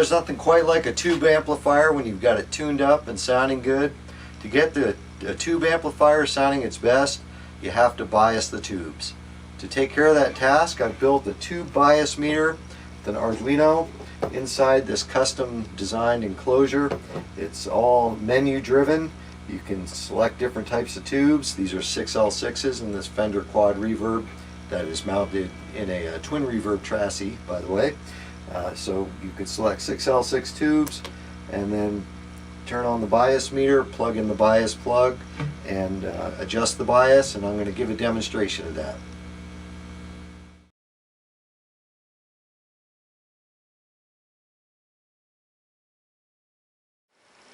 there's nothing quite like a tube amplifier when you've got it tuned up and sounding good. To get the tube amplifier sounding its best, you have to bias the tubes. To take care of that task, I've built a tube bias meter with an Arduino inside this custom designed enclosure. It's all menu driven. You can select different types of tubes. These are 6L6s in this Fender quad reverb that is mounted in a twin reverb chassis, by the way. So you can select 6L6 tubes and then turn on the bias meter, plug in the bias plug, and adjust the bias, and I'm going to give a demonstration of that.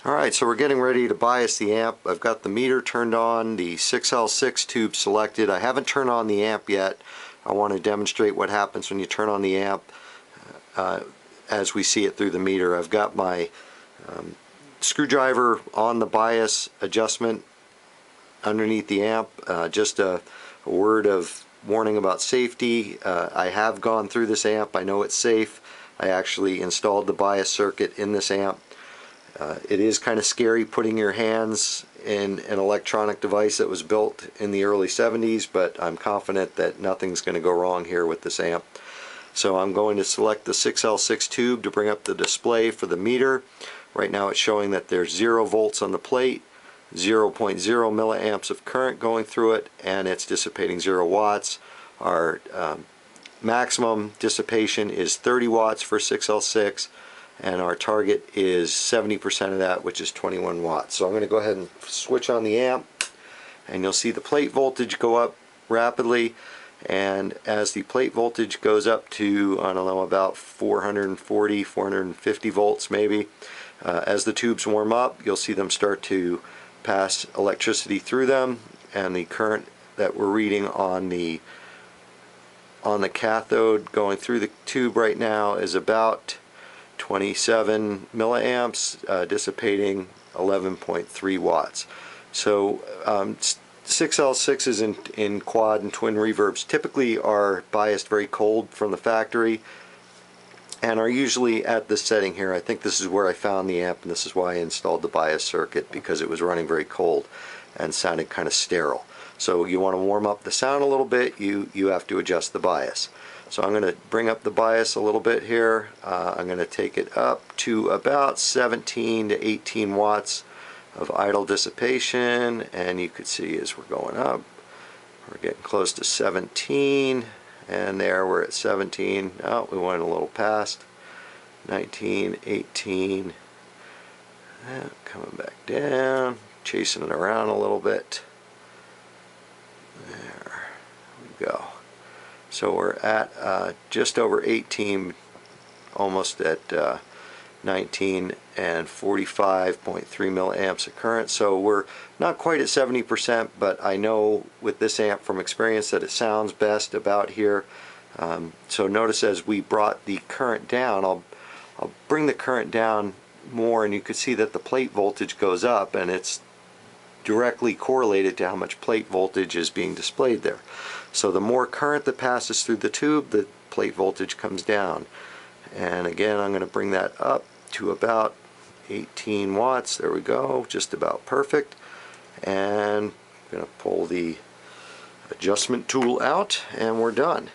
Alright, so we're getting ready to bias the amp. I've got the meter turned on, the 6L6 tube selected. I haven't turned on the amp yet. I want to demonstrate what happens when you turn on the amp as we see it through the meter. I've got my screwdriver on the bias adjustment underneath the amp. Just a word of warning about safety. I have gone through this amp. I know it's safe. I actually installed the bias circuit in this amp. It is kind of scary putting your hands in an electronic device that was built in the early 70s, but I'm confident that nothing's going to go wrong here with this amp. So I'm going to select the 6L6 tube to bring up the display for the meter. Right now it's showing that there's 0 volts on the plate, 0.0 milliamps of current going through it, and it's dissipating 0 watts. Our maximum dissipation is 30 watts for 6L6. And our target is 70% of that, which is 21 watts. So I'm going to go ahead and switch on the amp, and you'll see the plate voltage go up rapidly. And as the plate voltage goes up to, I don't know, about 440, 450 volts maybe, as the tubes warm up, you'll see them start to pass electricity through them, and the current that we're reading on the cathode going through the tube right now is about 27 milliamps, dissipating 11.3 watts. So 6L6s in quad and twin reverbs typically are biased very cold from the factory and are usually at this setting here. I think this is where I found the amp, and this is why I installed the bias circuit, because it was running very cold and sounded kind of sterile. So you want to warm up the sound a little bit, you have to adjust the bias. So I'm going to bring up the bias a little bit here. I'm going to take it up to about 17 to 18 watts of idle dissipation, and you could see as we're going up, we're getting close to 17, and there we're at 17. Oh, we went a little past 19, 18, coming back down, chasing it around a little bit. There we go. So we're at just over 18, almost at 19, and 45.3 milliamps of current. So we're not quite at 70%, but I know with this amp from experience that it sounds best about here. So notice as we brought the current down, I'll bring the current down more, and you can see that the plate voltage goes up, and it's directly correlated to how much plate voltage is being displayed there. So the more current that passes through the tube, the plate voltage comes down. And again, I'm going to bring that up to about 18 watts. There we go, just about perfect. And I'm going to pull the adjustment tool out, and we're done.